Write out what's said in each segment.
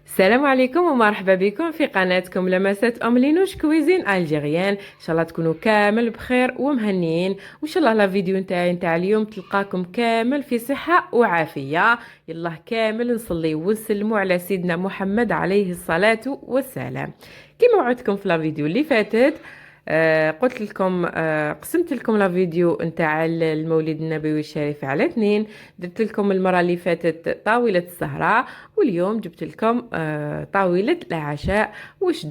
السلام عليكم ومرحبا بكم في قناتكم لمسات ام لينوش كويزين الجيريان. ان شاء الله تكونوا كامل بخير ومهنيين، وان شاء الله لا فيديو نتاع اليوم تلقاكم كامل في صحة وعافية. يلا كامل نصلي ونسلموا على سيدنا محمد عليه الصلاة والسلام. كما وعدتكم في لا فيديو اللي فاتت، قلت لكم، قسمت لكم لا فيديو نتاع المولد النبوي الشريف على اثنين. درت لكم المرة اللي فاتت طاولة السهرة، واليوم جبت لكم طاولة العشاء. واش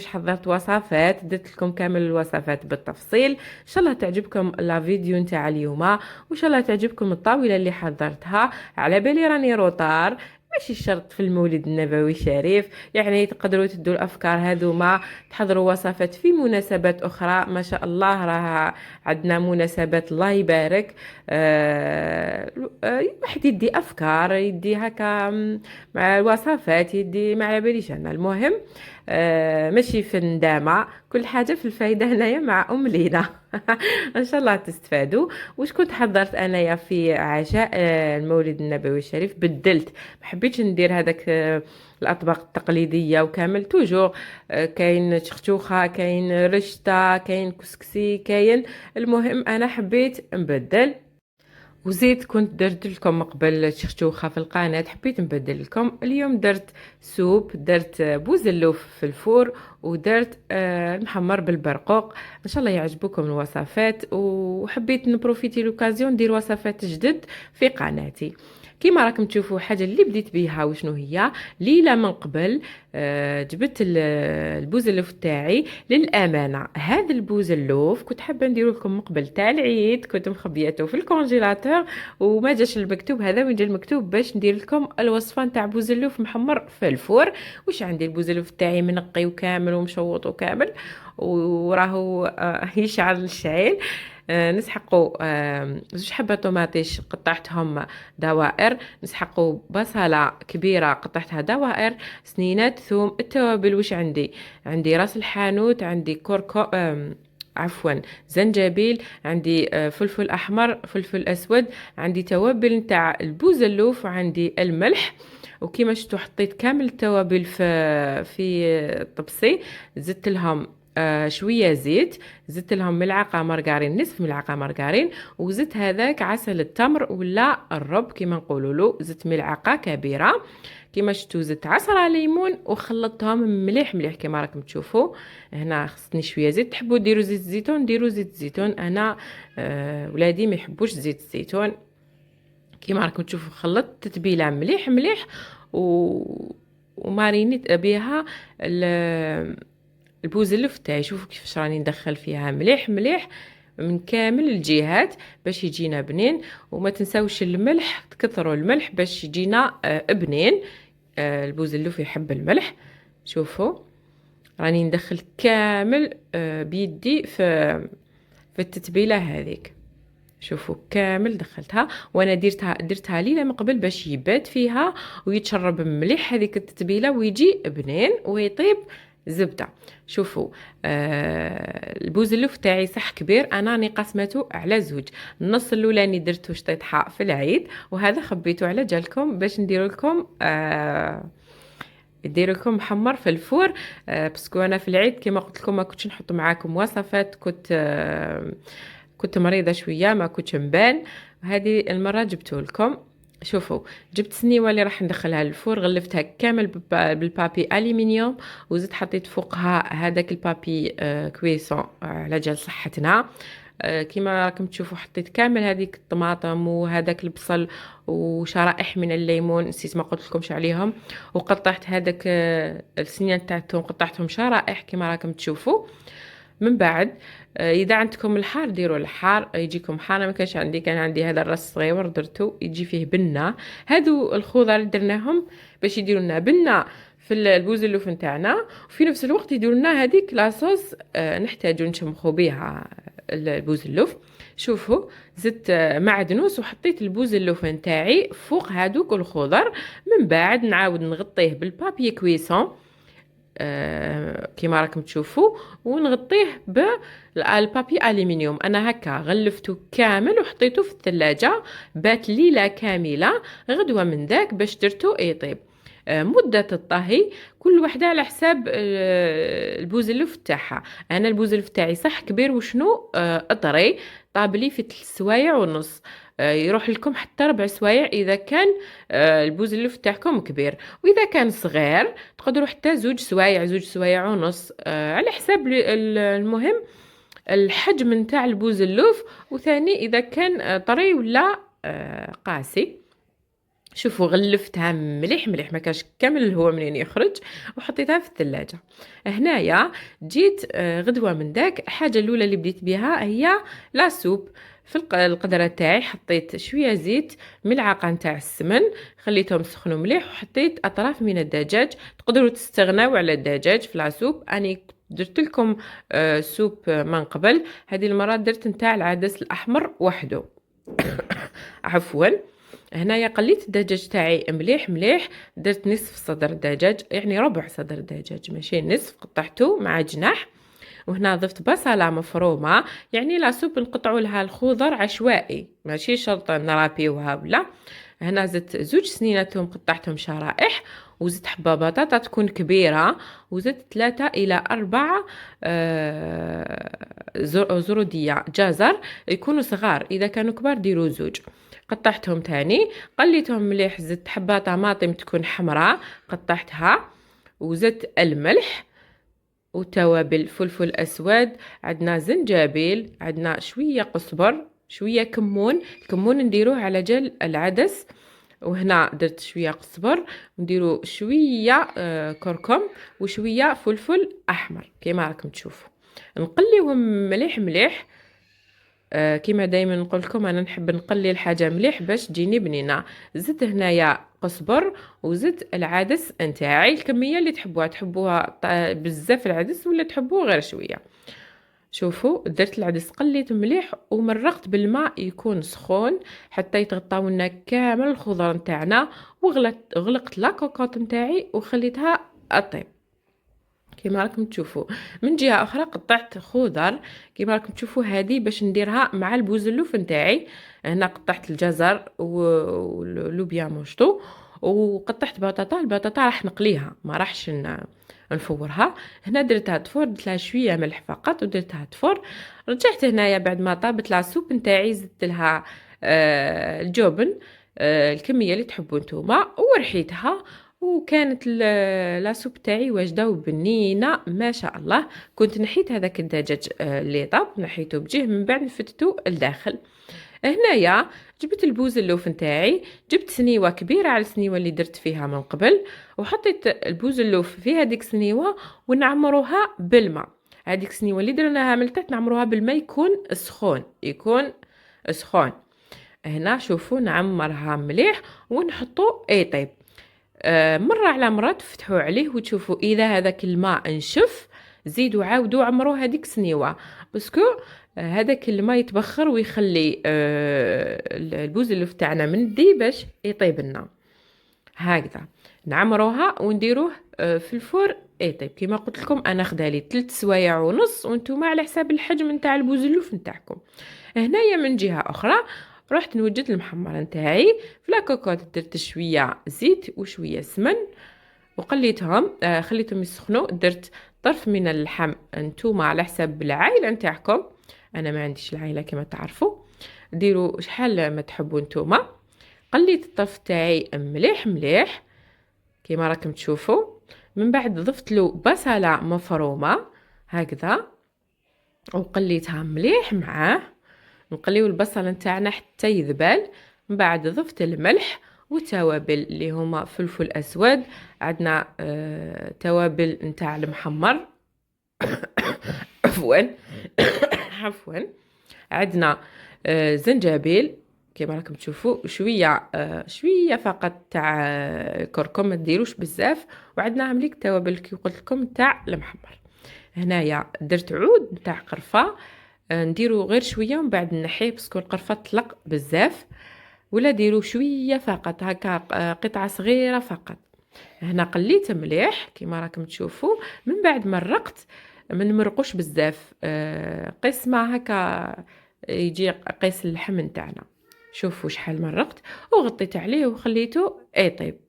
حضرت وصفات، درت لكم كامل الوصفات بالتفصيل. ان شاء الله تعجبكم لا فيديو نتاع اليوم، وان شاء الله تعجبكم الطاولة اللي حضرتها. على بالي راني روطار، ماشي شرط في المولد النبوي الشريف، يعني تقدروا تدوا الافكار هذوما تحضروا وصفات في مناسبات اخرى. ما شاء الله راه عندنا مناسبات، الله يبارك. واحد يدي افكار، يدي هكا مع الوصفات، يدي ما على باليش انا. المهم ماشي في الندامه، كل حاجه في الفايده هنايا مع ام لينا. ان شاء الله تستفادوا. واش كنت حضرت انايا في عشاء المولد النبوي الشريف؟ بدلت، ما حبيتش ندير هذاك الاطباق التقليديه وكامل توجور. كاين شخشوخه، كاين رشته، كاين كسكسي، كاين. المهم انا حبيت نبدل. وزيد كنت درت لكم قبل شخشوخه في القناه، حبيت نبدل لكم اليوم. درت سوب، درت بوزلوف في الفور، ودرت محمر بالبرقوق. ان شاء الله يعجبكم الوصفات، وحبيت نبروفيتي لوكازيون ندير وصفات جدد في قناتي. كيما راكم تشوفوا حاجه اللي بديت بيها وشنو هي. ليله من قبل جبت البوزلوف تاعي. للامانه هذا البوزلوف كنت حابه نديرو لكم من قبل تاع العيد، كنت مخبياته في الكونجيلاتور وما جاش المكتوب هذا، وين جا المكتوب باش ندير لكم الوصفه نتاع بوزلوف محمر في الفور. واش عندي البوزلوف تاعي منقي وكامل ومشوط وكامل، وراهو يشعل الشعيل. نسحقوا زوج حبة طوماطيش قطعتهم دوائر، نسحقوا بصلة كبيرة قطعتها دوائر، سنينات ثوم. التوابل واش عندي راس الحانوت، عندي كركم، عفوا زنجبيل، عندي فلفل احمر، فلفل اسود، عندي توابل نتاع البوزلوف، وعندي الملح. وكيما شفتوا حطيت كامل التوابل في الطبسي. زدت لهم شويه زيت، زدت لهم ملعقه مارغرين، نصف ملعقه مارغرين، وزدت هذاك عسل التمر ولا الرب كيما نقولوا له، زدت ملعقه كبيره. كيما شفتوا زدت عصره ليمون وخلطتهم مليح مليح كيما راكم تشوفوا. هنا خصني شويه زيت، تحبوا ديروا زيت الزيتون ديروا زيت الزيتون. انا ولادي ما يحبوش زيت الزيتون. كيما راكم تشوفوا خلطت تتبيله مليح مليح ومارينيت بها البوزلف تاعي. شوفوا كيفاش راني ندخل فيها مليح مليح من كامل الجهات باش يجينا بنين. وما تنساوش الملح، تكثروا الملح باش يجينا بنين. البوزلوف يحب الملح. شوفوا راني ندخل كامل بيدي في التتبيله هذيك. شوفوا كامل دخلتها، وانا درتها ليله من قبل باش يبات فيها ويتشرب مليح هذيك التتبيله ويجي بنين ويطيب زبده. شوفوا البوزلوف تاعي صح كبير، انا راني قسمته على زوج. النص الاولاني درته شطيطها في العيد، وهذا خبيته على جالكم باش ندير لكم ديروا لكم محمر في الفور. باسكو انا في العيد كما قلت لكم ما كنتش نحط معاكم وصفات، كنت مريضه شويه ما كنتش نبان. هذه المره جبته لكم. شوفوا جبت سنيوه اللي راح ندخلها للفور، غلفتها كامل بالبابي الومنيوم، وزدت حطيت فوقها هذاك البابي كويسون على جال صحتنا. كما راكم تشوفوا حطيت كامل هذيك الطماطم وهذاك البصل وشرائح من الليمون، نسيت ما قلت لكمش عليهم. وقطعت هذاك السنين تاعتهم، قطعتهم شرائح كما راكم تشوفوا. من بعد اذا عندكم الحار ديروا الحار، يجيكم حار. ما كانش عندي، كان عندي هذا الراس صغير درته يجي فيه بنه. هادو الخضر درناهم باش يديروا لنا بنه في البوزلوف نتاعنا، وفي نفس الوقت يديروا لنا هذيك لاصوص نحتاجو نشمخوا بها البوزلوف. شوفوا زدت معدنوس وحطيت البوزلوف نتاعي فوق هادوك الخضر. من بعد نعاود نغطيه بالبابي كويسون كيما راكم تشوفوا، ونغطيه بالبابي الومنيوم. انا هكا غلفته كامل وحطيته في الثلاجة بات ليلة كاملة. غدوة من ذاك باش درتو يطيب. مدة الطهي كل وحدة على حساب البوزلوف تاعها. انا البوزلوف تاعي صح كبير وشنو اطري طاب لي في 3 سوايع ونص، يروح لكم حتى 4 سوايع اذا كان البوزلوف تاعكم كبير، واذا كان صغير تقدروا حتى 2 سوايع 2 سوايع ونص، على حساب المهم الحجم نتاع البوزلوف، وثاني اذا كان طري ولا قاسي. شوفوا غلفتها مليح مليح، ما كاش كامل الهواء منين يخرج، وحطيتها في الثلاجه. هنايا جيت غدوه من داك الحاجه الاولى اللي بديت بها هي لا سوب. في القدره تاعي حطيت شويه زيت، ملعقه نتاع السمن، خليتهم سخنوا مليح، وحطيت اطراف من الدجاج. تقدروا تستغناو على الدجاج في لا سوب. اني درت لكم سوب من قبل، هذه المره درت نتاع العدس الاحمر وحده. عفوا. هنايا قليت الدجاج تاعي مليح مليح، درت نصف صدر دجاج، يعني ربع صدر دجاج ماشي نصف، قطعته مع جناح. وهنا ضفت بصلة مفرومة، يعني لا سوب نقطعوا لها الخضر عشوائي، ماشي شرط نرابيوها ولا. هنا زدت 2 سنينة توم قطعتهم شرائح، وزدت حبة بطاطا تكون كبيرة، وزدت 3 إلى 4 زرودية جزر يكونوا صغار، إذا كانوا كبار ديروا 2. قطعتهم تاني، قليتهم مليح، زدت حبة طماطم تكون حمراء قطعتها، وزدت الملح وتوابل فلفل أسود، عندنا زنجبيل، عندنا شوية قزبر، شوية كمون. الكمون نديروه على جل العدس، وهنا درت شوية قزبر، ونديرو شوية كركم وشوية فلفل أحمر كما راكم تشوفوا. نقليهم مليح مليح. كما دايما نقول لكم انا نحب نقلي الحاجه مليح باش تجيني بنينه. زدت هنايا قزبر، وزدت العدس نتاعي الكميه اللي تحبوها بزاف العدس ولا تحبوه غير شويه. شوفوا درت العدس قليت مليح، ومرقت بالماء يكون سخون حتى يتغطاو لنا كامل الخضر نتاعنا، غلقت لاكوكوط نتاعي وخليتها اطيب كما راكم تشوفوا. من جهه اخرى قطعت خضر كما راكم تشوفوا، هذه باش نديرها مع البوزلوف نتاعي. هنا قطعت الجزر ولوبيا موشطو، وقطعت بطاطا. البطاطا راح نقليها ما راحش نفورها. هنا درتها تفور، درت لها شويه ملح فقط ودرتها تفور. رجعت هنايا بعد ما طابت لا سوب نتاعي، زدت لها الجبن الكميه اللي تحبوا نتوما، ورحيتها، وكانت لا سوب تاعي واجده وبنينه ما شاء الله. كنت نحيت هذاك الدجاج اللي طاب، نحيته بجهه من بعد نفتته الداخل. هنايا جبت البوزلوف نتاعي، جبت سنيوه كبيره على السنيوه اللي درت فيها من قبل، وحطيت البوزلوف في هذيك السنيوه ونعمروها بالماء. هذيك السنيوه اللي درناها من تحت نعمروها بالماء يكون سخون. هنا شوفوا نعمرها مليح ونحطو طيب. مرة على مرة تفتحوا عليه وتشوفوا إذا هذاك الماء نشف زيدوا عاودوا عمروا هذيك السنيوة، باسكو هذاك الماء يتبخر ويخلي البوزلوف تاعنا مندي باش يطيب لنا. هكذا نعمروها ونديروه في الفور طيب. كما قلت لكم انا خدالي 3 سوايع ونص، وانتم على حساب الحجم نتاع البوزلوف نتاعكم. هنايا من جهة أخرى رحت نوجد المحمر نتاعي في لاكوكوط، درت شويه زيت وشويه سمن وقليتهم، خليتهم يسخنوا. درت طرف من اللحم، انتوما على حساب العائله نتاعكم، انا ما عنديش العائله كما تعرفوا، ديروا شحال ما تحبوا نتوما. قليت الطرف تاعي مليح مليح كما راكم تشوفوا. من بعد ضفت له بصله مفرومه هكذا وقليتها مليح معاه. نقليو البصل نتاعنا حتى يذبل. من بعد ضفت الملح والتوابل اللي هما فلفل اسود، عندنا توابل نتاع المحمر عفوا عفوا. عندنا زنجبيل كما راكم تشوفوا، شويه فقط تاع كركم، ما ديروش بزاف. وعندنا مليك التوابل كي قلت لكم تاع المحمر. هنايا درت عود نتاع قرفه، نديرو غير شويه ومن بعد نحيه باسكو القرفه تطلق بزاف، ولا ديرو شويه فقط هكا قطعه صغيره فقط. هنا قليت مليح كما راكم تشوفوا. من بعد مرقت، ما نمرقوش بزاف، قسمه هكا يجي قيس اللحم نتاعنا. شوفوا شحال مرقت، وغطيت عليه وخليته طيب.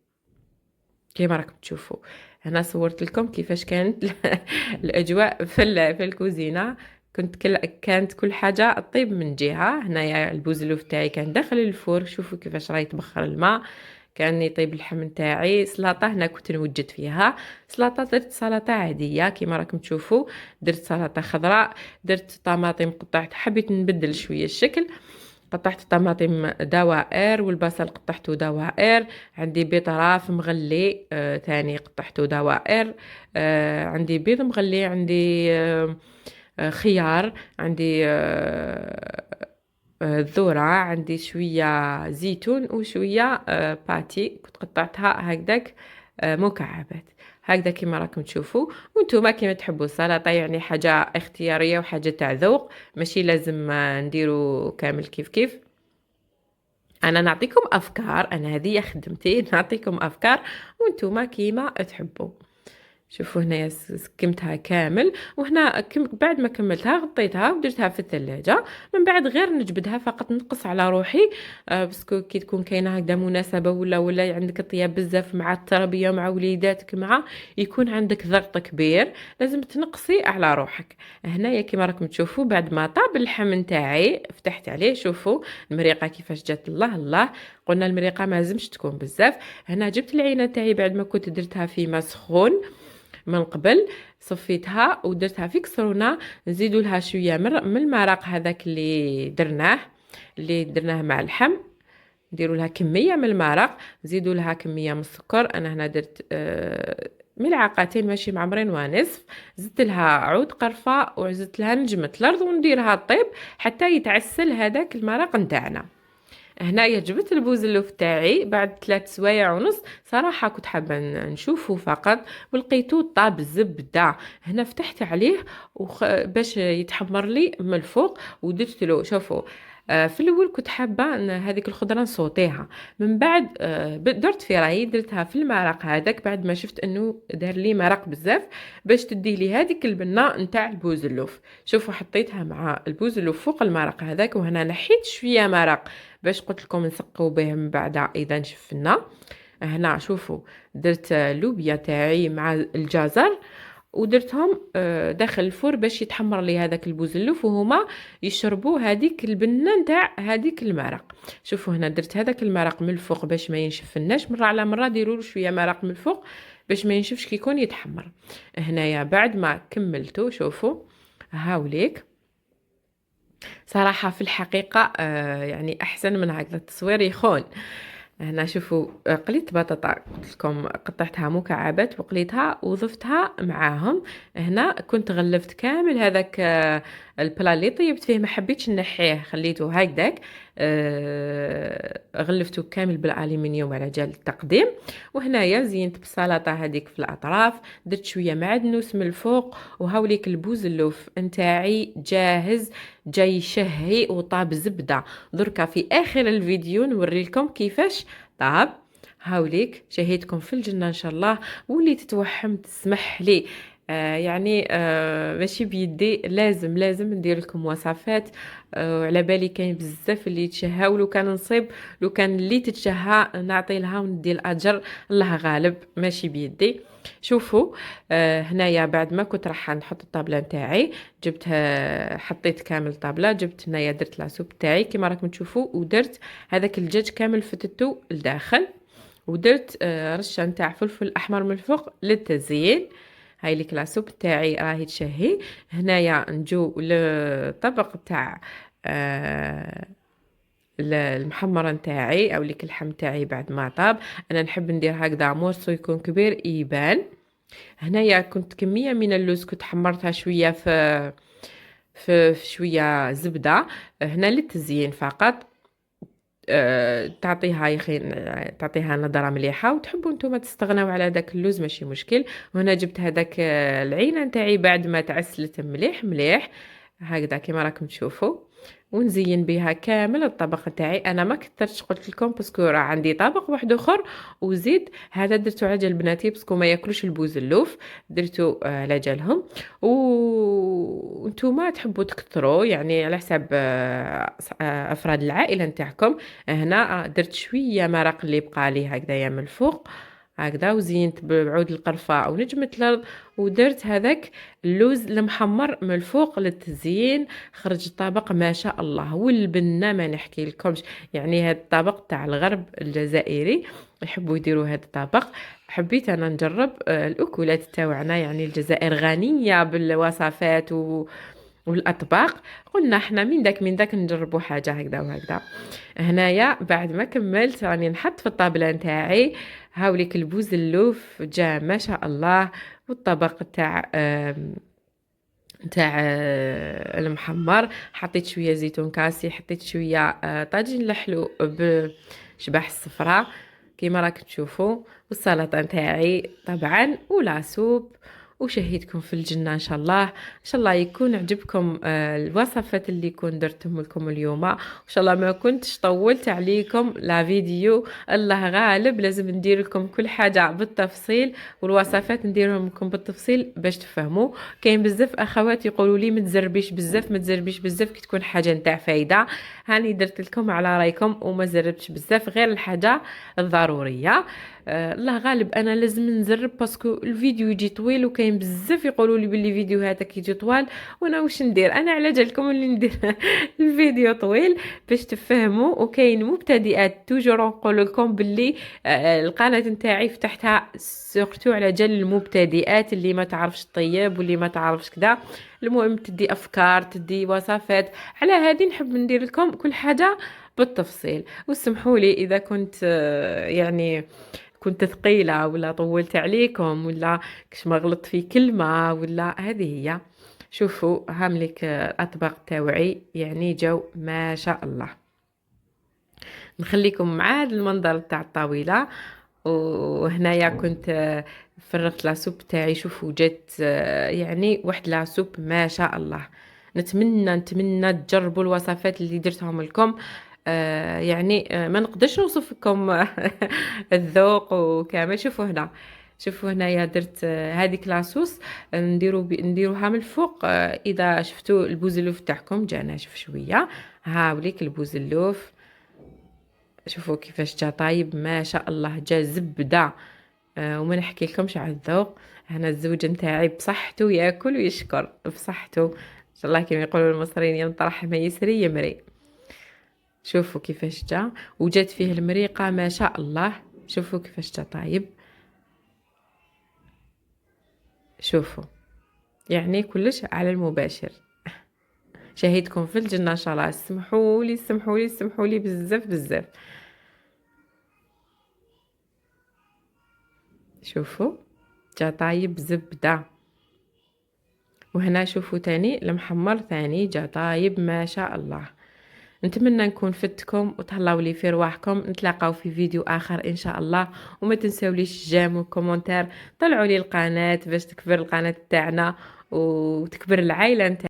كيما راكم تشوفوا. هنا صورت لكم كيفاش كانت الاجواء في الكوزينه. كانت كل حاجه طيب من جهه. هنايا البوزلوف تاعي كان داخل الفور، شوفوا كيفاش راه يتبخر الماء. كان يطيب اللحم نتاعي. سلطه هنا كنت نوجد فيها سلطه، درت سلطه عاديه كيما راكم تشوفوا. درت سلطه خضراء، درت طماطم قطعت، حبيت نبدل شويه الشكل. قطعت الطماطم دوائر، والبصل قطعته دوائر. عندي بيض راف مغلي تاني قطعته دوائر. عندي بيض مغلي، عندي خيار، عندي ذرة، عندي شوية زيتون وشوية باتي كنت قطعتها هكذاك مكعبات هكذا كما راكم تشوفوا. وانتم كما تحبوا السلطة، يعني حاجة اختيارية وحاجة تاع ذوق، ماشي لازم نديرو كامل كيف كيف. انا نعطيكم افكار، انا هذه خدمتي نعطيكم افكار وانتم كيما تحبوا. شوفوا هنا سكمتها كامل، وهنا بعد ما كملتها غطيتها ودرتها في الثلاجة. من بعد غير نجبدها فقط، نقص على روحي باسكو كي تكون كاينه هكذا مناسبة ولا عندك طياب بزاف مع التربية مع وليداتك، مع يكون عندك ضغط كبير، لازم تنقصي على روحك. هنايا كما راكم تشوفوا بعد ما طاب اللحم نتاعي فتحت عليه، شوفوا المريقة كيفاش جات. الله الله، قلنا المريقة ما لازمش تكون بزاف. هنا جبت العينة تاعي بعد ما كنت درتها في ماء سخون من قبل، صفيتها ودرتها في كسرونه. نزيدوا لها شويه من المرق هذاك اللي درناه مع اللحم. نديروا لها كميه من المرق، نزيدوا لها كميه من السكر. انا هنا درت ملعقتين ماشي معمرين ونصف. زدت لها عود قرفه وزدت لها نجمه الارض ونديرها طيب حتى يتعسل هذاك المرق نتاعنا. هنايا جبت البوزلوف تاعي بعد 3 سوايع ونص، صراحة كنت حابة نشوفه فقط، ولقيتو طاب الزبدة. هنا فتحت عليه باش يتحمر لي من الفوق ودرت له. شوفوا في الاول كنت حابه ان هذيك الخضره نصوتيها، من بعد درت في رايي درتها في المرق هذاك بعد ما شفت انه دار لي مرق بزاف باش تدي لي هذيك البنه نتاع البوزلوف. شوفوا حطيتها مع البوزلوف فوق المرق هذاك، وهنا نحيت شويه مرق باش قلت لكم نسقوا به من بعد اذا نشفنا. هنا شوفوا درت لوبيا تاعي مع الجزر ودرتهم داخل الفور باش يتحمر لي هذاك البوزلوف وهما يشربوا هذيك البنه نتاع هذيك المرق. شوفوا هنا درت هذاك المرق من الفوق باش ما ينشفناش، مره على مره ديروا شويه مرق من الفوق باش ما ينشفش كي يكون يتحمر. هنايا بعد ما كملته شوفوا هاوليك. صراحه في الحقيقه يعني احسن من هكذا التصوير يخون. هنا شوفوا قليت بطاطا قلت لكم قطعتها مكعبات وقليتها وضفتها معاهم. هنا كنت غلفت كامل هذاك البلا اللي طيبت فيه، ما حبيتش نحيه خليته هكذاك. غلفته كامل بالالومنيوم على جال التقديم. وهنايا زينت بالسلطه هذيك في الاطراف، درت شويه معدنوس من الفوق. وهاوليك البوزلوف نتاعي جاهز، جاي شهي وطاب زبده. دركا في اخر الفيديو نوري لكم كيفاش طاب. هاوليك شهيتكم في الجنه ان شاء الله. واللي تتوحم تسمح لي يعني ماشي بيدي، لازم ندير لكم وصفات. وعلى بالي كاين بزاف اللي يتشهاو، لو كان نصيب لو كان اللي تتشهى نعطي لها وندي الاجر، الله غالب ماشي بيدي. شوفوا هنايا بعد ما كنت راح نحط الطابله نتاعي جبتها، حطيت كامل الطابله، جبت هنايا درت لاسوب تاعي كما راكم تشوفوا، ودرت هذاك الدجاج كامل فتتو لداخل، ودرت رشه نتاع فلفل احمر من الفوق للتزيين. هاي ليك لاسوب تاعي راهي تشهي. هنايا نجو للطبق تاع المحمر نتاعي او ليك اللحم تاعي بعد ما طاب. انا نحب ندير هكذا مورسو يكون كبير يبان. هنايا كنت كميه من اللوز كنت حمرتها شويه في شويه زبده هنا للتزيين فقط. تعطيها يخين، تعطيها نظره مليحه. وتحبوا نتوما تستغناو على داك اللوز ماشي مشكل. وهنا جبت هذاك العينه نتاعي بعد ما تعسلت مليح هكذا كما راكم تشوفوا، ونزين بها كامل الطبق تاعي. انا ما كثرتش قلت لكم باسكو راه عندي طبق واحد اخر وزيد هذا درتو على جال بناتي باسكو ما ياكلوش البوزلوف، درتو على جالهم. وانتوما تحبوا تكثروا يعني على حساب افراد العائله نتاعكم. هنا درت شويه مرق اللي بقى لي هكذايا من الفوق هكذا، وزينت بعود القرفة أو نجمة الأرض، ودرت هذاك اللوز المحمر من الفوق للتزيين. خرج الطبق ما شاء الله، والبنة ما نحكي لكمش. يعني هذا الطبق تاع الغرب الجزائري يحبوا يديروا هذا الطبق. حبيت انا نجرب الاكلات تاوعنا. يعني الجزائر غنية بالوصفات والاطباق. قلنا احنا من داك نجربوا حاجه هكذا وهكذا. هنايا بعد ما كملت راني نحط في الطابله نتاعي. هاوليك البوز اللوف جا ما شاء الله، والطبق تاع المحمر. حطيت شويه زيتون كاسي، حطيت شويه طاجين لحلو بشباح الصفراء كيما راك تشوفوا، والسلطه نتاعي طبعا، ولا سوب. وشهيتكم في الجنة إن شاء الله. إن شاء الله يكون عجبكم الوصفات اللي كنت درتهم لكم اليوم. إن شاء الله ما كنتش طولت عليكم لا فيديو. الله غالب لازم ندير لكم كل حاجة بالتفصيل، والوصفات نديرهم لكم بالتفصيل باش تفهموا. كاين بزاف اخوات يقولوا لي ما تزربيش بزاف، ما تزربيش بزاف كي تكون حاجة نتاع فايدة. هاني درت لكم على رايكم وما زربتش بزاف، غير الحاجة الضرورية. الله غالب انا لازم نزرب باسكو الفيديو يجي طويل، وكاين بزاف يقولوا لي باللي فيديو هذاك يجي طوال. وانا واش ندير؟ انا على جالكم اللي ندير الفيديو طويل باش تفهموا. وكاين مبتدئات توجور نقول لكم باللي القناه نتاعي فتحتها سورتو على جال المبتدئات اللي ما تعرفش طيب واللي ما تعرفش كذا. المهم تدي افكار، تدي وصفات. على هذه نحب ندير لكم كل حاجه بالتفصيل. وسمحوا لي اذا كنت يعني كنت ثقيلة ولا طولت عليكم، ولا كش ما غلطت في كلمة، ولا هذه هي. شوفوا هاملك الأطباق تاوعي يعني جو ما شاء الله. نخليكم مع هذا المنظر تاع الطاولة. وهنايا كنت فرغت لاسوب تاعي. شوفوا جات يعني واحد لاسوب ما شاء الله. نتمنى تجربوا الوصفات اللي درتهم لكم. يعني ما نقدرش نوصف لكم الذوق وكامل. شوفوا هنا، شوفوا هنايا درت هذيك لاصوص نديروها من الفوق. اذا شفتوا البوزلوف تاعكم جا ناشف شويه. ها وليك البوزلوف، شوفوا كيفاش جا طايب ما شاء الله، جا زبده. وما نحكي لكمش على الذوق. هنا الزوج نتاعي بصحته ياكل ويشكر بصحته ان شاء الله، كما يقولوا المصريين ينطرح ما يسري يمري. شوفوا كيفاش جا، وجات فيه المريقه ما شاء الله. شوفوا كيفاش جا طايب. شوفوا يعني كلش على المباشر. شهيتكم في الجنه ان شاء الله. سمحوا لي سمحوا لي سمحوا لي بزاف بزاف. شوفوا جا طايب زبده. وهنا شوفوا تاني المحمر ثاني جا طايب ما شاء الله. نتمنى نكون فدتكم وتهلاو لي في رواحكم. نتلاقاو في فيديو اخر ان شاء الله. وما تنساوليش جيم وكومنتير. طلعوا لي القناه باش تكبر القناه تاعنا وتكبر العائله نتاعنا.